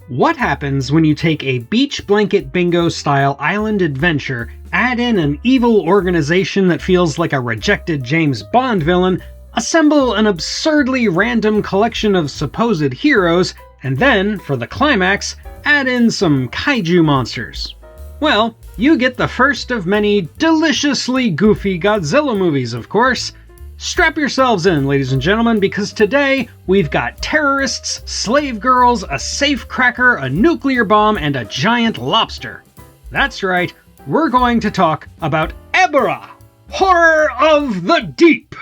What happens when you take a beach blanket bingo style island adventure, add in an evil organization that feels like a rejected James Bond villain, assemble an absurdly random collection of supposed heroes, and then, for the climax, add in some kaiju monsters? Well, you get the first of many deliciously goofy Godzilla movies, of course. Strap yourselves in, ladies and gentlemen, because today we've got terrorists, slave girls, a safecracker, a nuclear bomb, and a giant lobster. That's right, we're going to talk about EBIRAH, Horror of the Deep!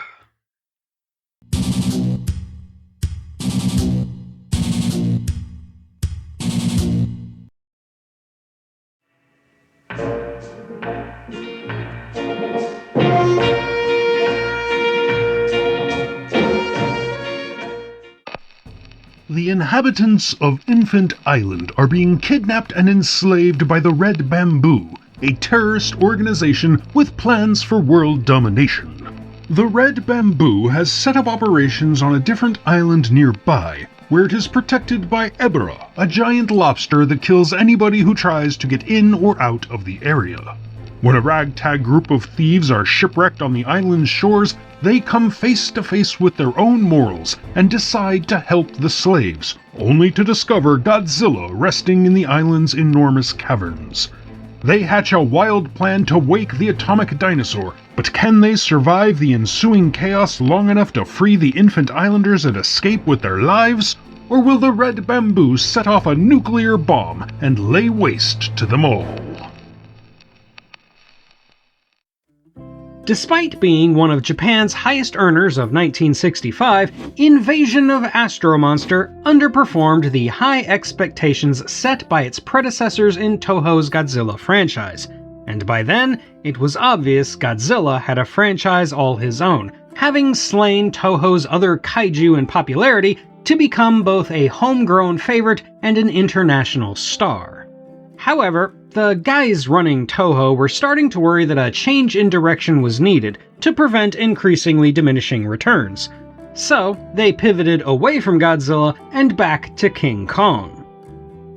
The inhabitants of Infant Island are being kidnapped and enslaved by the Red Bamboo, a terrorist organization with plans for world domination. The Red Bamboo has set up operations on a different island nearby, where it is protected by EBIRAH, a giant lobster that kills anybody who tries to get in or out of the area. When a ragtag group of thieves are shipwrecked on the island's shores, they come face to face with their own morals and decide to help the slaves, only to discover Godzilla resting in the island's enormous caverns. They hatch a wild plan to wake the atomic dinosaur, but can they survive the ensuing chaos long enough to free the infant islanders and escape with their lives? Or will the Red Bamboo set off a nuclear bomb and lay waste to them all? Despite being one of Japan's highest earners of 1965, Invasion of Astro Monster underperformed the high expectations set by its predecessors in Toho's Godzilla franchise. And by then, it was obvious Godzilla had a franchise all his own, having slain Toho's other kaiju in popularity to become both a homegrown favorite and an international star. However, the guys running Toho were starting to worry that a change in direction was needed to prevent increasingly diminishing returns. So, they pivoted away from Godzilla and back to King Kong.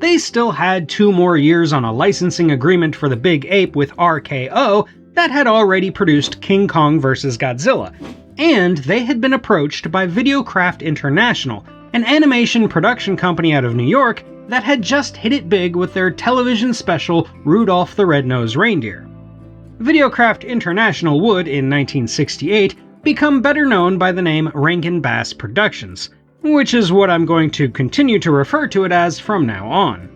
They still had 2 more years on a licensing agreement for the big ape with RKO that had already produced King Kong vs. Godzilla, and they had been approached by Videocraft International, an animation production company out of New York that had just hit it big with their television special Rudolph the Red-Nosed Reindeer. Videocraft International would, in 1968, become better known by the name Rankin-Bass Productions, which is what I'm going to continue to refer to it as from now on.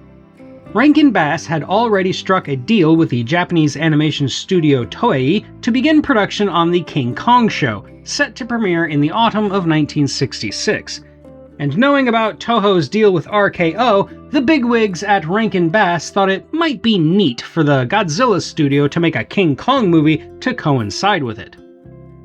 Rankin-Bass had already struck a deal with the Japanese animation studio Toei to begin production on the King Kong show, set to premiere in the autumn of 1966. And knowing about Toho's deal with RKO, the bigwigs at Rankin-Bass thought it might be neat for the Godzilla studio to make a King Kong movie to coincide with it.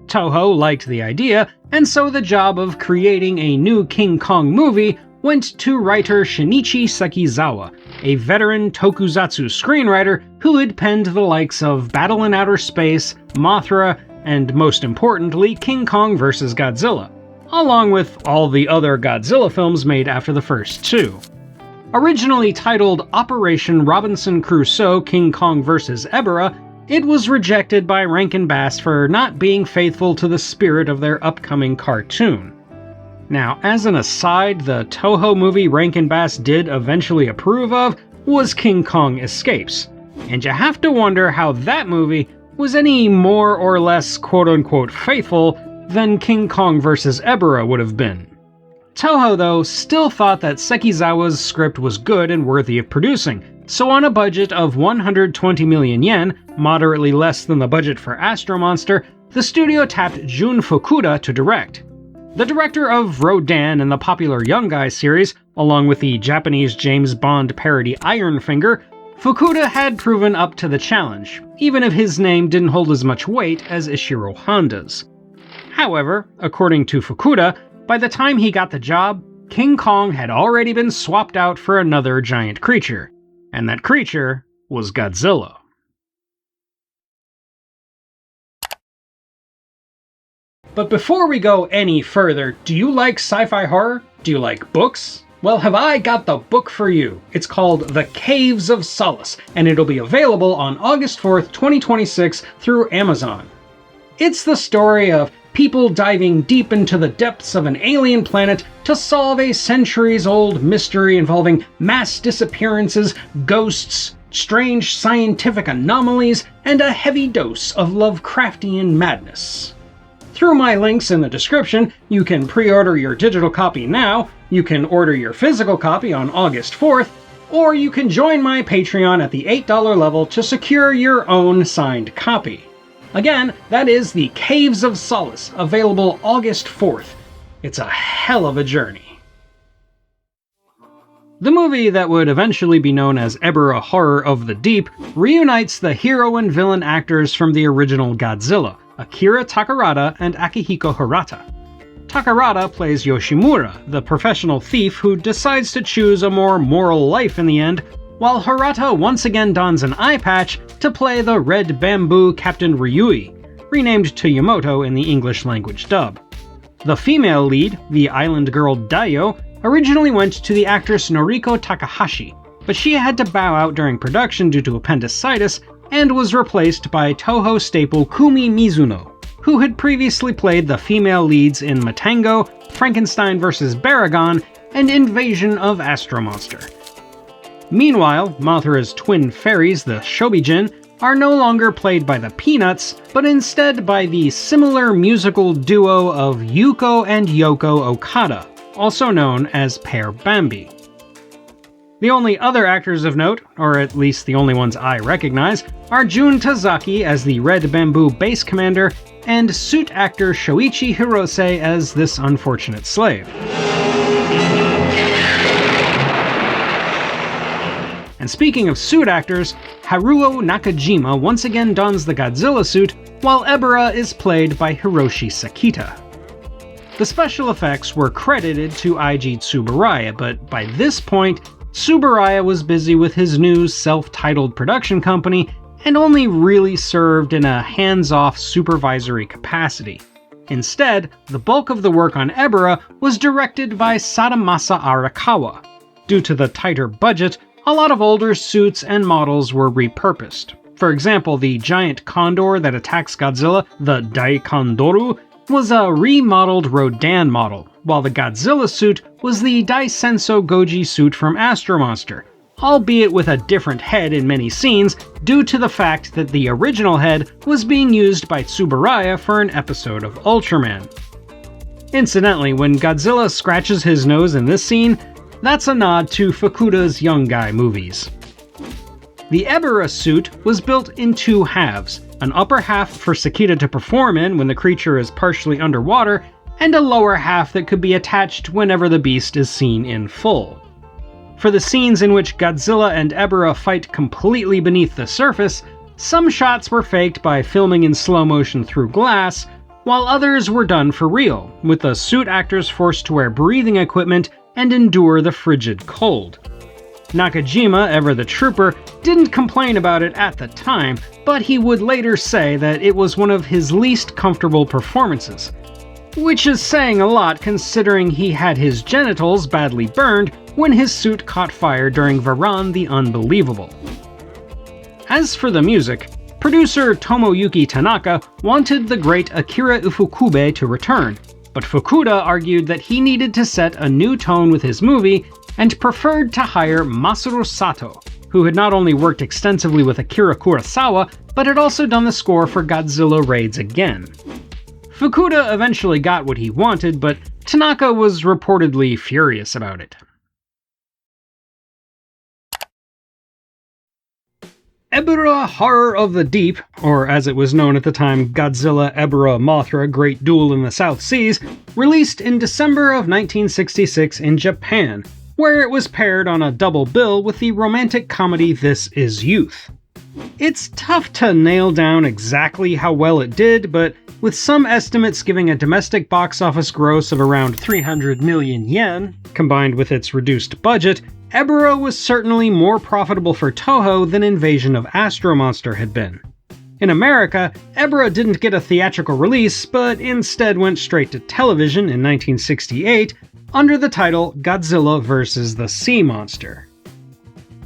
Toho liked the idea, and so the job of creating a new King Kong movie went to writer Shinichi Sekizawa, a veteran tokusatsu screenwriter who had penned the likes of Battle in Outer Space, Mothra, and most importantly, King Kong vs. Godzilla, along with all the other Godzilla films made after the first 2. Originally titled Operation Robinson Crusoe King Kong vs. EBIRAH, it was rejected by Rankin-Bass for not being faithful to the spirit of their upcoming cartoon. Now, as an aside, the Toho movie Rankin-Bass did eventually approve of was King Kong Escapes, and you have to wonder how that movie was any more or less quote-unquote faithful than King Kong vs. EBIRAH would have been. Toho, though, still thought that Sekizawa's script was good and worthy of producing, so on a budget of 120 million yen, moderately less than the budget for Astro Monster, the studio tapped Jun Fukuda to direct. The director of Rodan and the popular Young Guy series, along with the Japanese James Bond parody Iron Finger, Fukuda had proven up to the challenge, even if his name didn't hold as much weight as Ishiro Honda's. However, according to Fukuda, by the time he got the job, King Kong had already been swapped out for another giant creature, and that creature was Godzilla. But before we go any further, do you like sci-fi horror? Do you like books? Well, have I got the book for you. It's called The Caves of Solace, and it'll be available on August 4th, 2026 through Amazon. It's the story of people diving deep into the depths of an alien planet to solve a centuries-old mystery involving mass disappearances, ghosts, strange scientific anomalies, and a heavy dose of Lovecraftian madness. Through my links in the description, you can pre-order your digital copy now, you can order your physical copy on August 4th, or you can join my Patreon at the $8 level to secure your own signed copy. Again, that is The Caves of Solace, available August 4th. It's a hell of a journey. The movie that would eventually be known as EBIRAH Horror of the Deep reunites the hero and villain actors from the original Godzilla, Akira Takarada and Akihiko Hirata. Takarada plays Yoshimura, the professional thief who decides to choose a more moral life in the end, while Hirata once again dons an eye patch to play the Red Bamboo Captain Ryui, renamed to Yamato in the English language dub. The female lead, the island girl Daio, originally went to the actress Noriko Takahashi, but she had to bow out during production due to appendicitis and was replaced by Toho staple Kumi Mizuno, who had previously played the female leads in Matango, Frankenstein vs. Baragon, and Invasion of Astro Monster. Meanwhile, Mothra's twin fairies, the Shobijin, are no longer played by the Peanuts, but instead by the similar musical duo of Yuko and Yoko Okada, also known as Pair Bambi. The only other actors of note, or at least the only ones I recognize, are Jun Tazaki as the Red Bamboo base commander, and suit actor Shoichi Hirose as this unfortunate slave. And speaking of suit actors, Haruo Nakajima once again dons the Godzilla suit, while EBIRAH is played by Hiroshi Sakita. The special effects were credited to Eiji Tsuburaya, but by this point, Tsuburaya was busy with his new self-titled production company and only really served in a hands-off supervisory capacity. Instead, the bulk of the work on EBIRAH was directed by Sadamasa Arakawa. Due to the tighter budget, a lot of older suits and models were repurposed. For example, the giant condor that attacks Godzilla, the Daikondoru, was a remodeled Rodan model, while the Godzilla suit was the Daisenso Goji suit from Astro Monster, albeit with a different head in many scenes due to the fact that the original head was being used by Tsuburaya for an episode of Ultraman. Incidentally, when Godzilla scratches his nose in this scene, that's a nod to Fukuda's Young Guy movies. The EBIRAH suit was built in two halves, an upper half for Sakita to perform in when the creature is partially underwater, and a lower half that could be attached whenever the beast is seen in full. For the scenes in which Godzilla and EBIRAH fight completely beneath the surface, some shots were faked by filming in slow motion through glass, while others were done for real, with the suit actors forced to wear breathing equipment and endure the frigid cold. Nakajima, ever the trooper, didn't complain about it at the time, but he would later say that it was one of his least comfortable performances. Which is saying a lot considering he had his genitals badly burned when his suit caught fire during Varan the Unbelievable. As for the music, producer Tomoyuki Tanaka wanted the great Akira Ifukube to return, but Fukuda argued that he needed to set a new tone with his movie and preferred to hire Masaru Sato, who had not only worked extensively with Akira Kurosawa, but had also done the score for Godzilla Raids Again. Fukuda eventually got what he wanted, but Tanaka was reportedly furious about it. EBIRAH Horror of the Deep, or as it was known at the time, Godzilla EBIRAH Mothra Great Duel in the South Seas, released in December of 1966 in Japan, where it was paired on a double bill with the romantic comedy This Is Youth. It's tough to nail down exactly how well it did, but with some estimates giving a domestic box office gross of around 300 million yen, combined with its reduced budget, EBIRAH was certainly more profitable for Toho than Invasion of Astro Monster had been. In America, EBIRAH didn't get a theatrical release, but instead went straight to television in 1968, under the title Godzilla vs. the Sea Monster.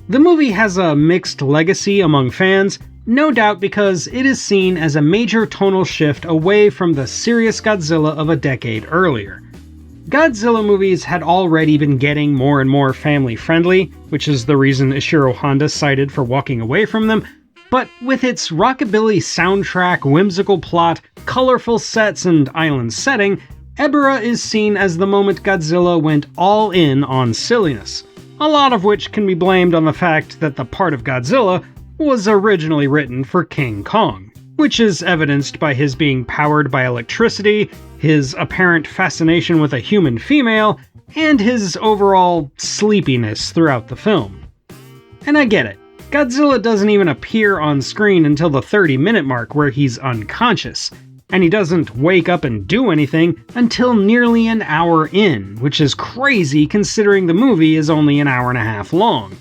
The movie has a mixed legacy among fans, no doubt because it is seen as a major tonal shift away from the serious Godzilla of a decade earlier. Godzilla movies had already been getting more and more family-friendly, which is the reason Ishiro Honda cited for walking away from them, but with its rockabilly soundtrack, whimsical plot, colorful sets, and island setting, EBIRAH is seen as the moment Godzilla went all in on silliness, a lot of which can be blamed on the fact that the part of Godzilla was originally written for King Kong, which is evidenced by his being powered by electricity, his apparent fascination with a human female, and his overall sleepiness throughout the film. And I get it. Godzilla doesn't even appear on screen until the 30-minute mark where he's unconscious, and he doesn't wake up and do anything until nearly an hour in, which is crazy considering the movie is only an hour and a half long.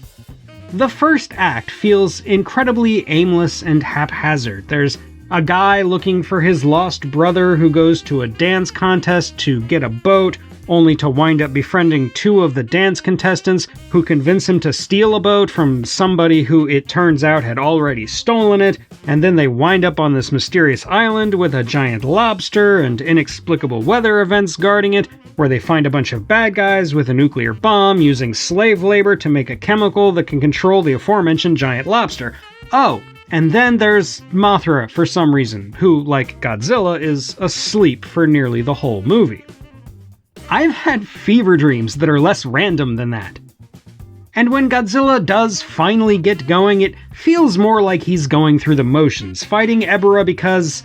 The first act feels incredibly aimless and haphazard. There's a guy looking for his lost brother who goes to a dance contest to get a boat, only to wind up befriending two of the dance contestants who convince him to steal a boat from somebody who it turns out had already stolen it, and then they wind up on this mysterious island with a giant lobster and inexplicable weather events guarding it, where they find a bunch of bad guys with a nuclear bomb using slave labor to make a chemical that can control the aforementioned giant lobster. Oh, and then there's Mothra for some reason, who, like Godzilla, is asleep for nearly the whole movie. I've had fever dreams that are less random than that. And when Godzilla does finally get going, it feels more like he's going through the motions, fighting EBIRAH because,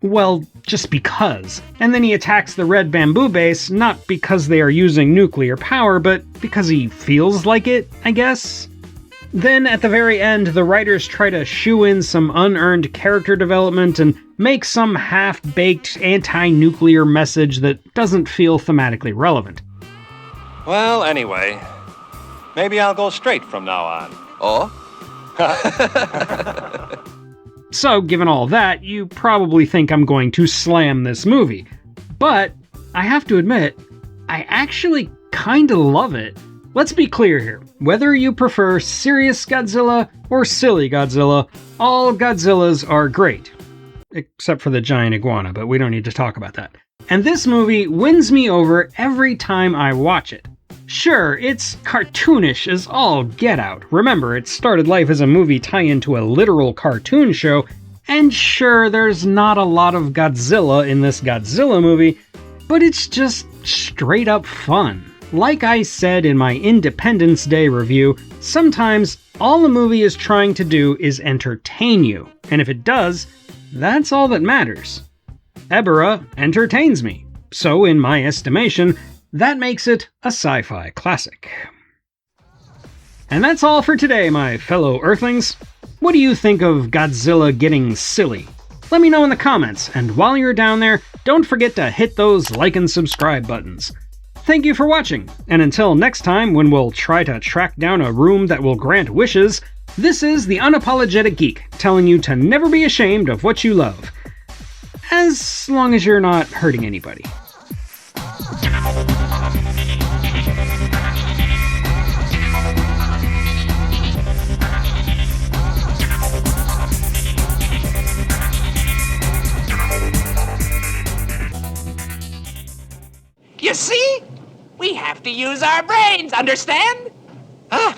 well, just because. And then he attacks the red bamboo base, not because they are using nuclear power, but because he feels like it, I guess? Then, at the very end, the writers try to shoo in some unearned character development and make some half-baked anti-nuclear message that doesn't feel thematically relevant. Well, anyway, maybe I'll go straight from now on. Or? So, given all that, you probably think I'm going to slam this movie. But, I have to admit, I actually kinda love it. Let's be clear here. Whether you prefer serious Godzilla or silly Godzilla, all Godzillas are great. Except for the giant iguana, but we don't need to talk about that. And this movie wins me over every time I watch it. Sure, it's cartoonish as all get out. Remember, it started life as a movie tie-in to a literal cartoon show, and sure, there's not a lot of Godzilla in this Godzilla movie, but it's just straight up fun. Like I said in my Independence Day review, sometimes all a movie is trying to do is entertain you, and if it does, that's all that matters. EBIRAH entertains me, so in my estimation, that makes it a sci-fi classic. And that's all for today, my fellow Earthlings. What do you think of Godzilla getting silly? Let me know in the comments, and while you're down there, don't forget to hit those like and subscribe buttons. Thank you for watching, and until next time when we'll try to track down a room that will grant wishes, this is the Unapologetic Geek, telling you to never be ashamed of what you love. As long as you're not hurting anybody. You see? We have to use our brains, understand? Ah,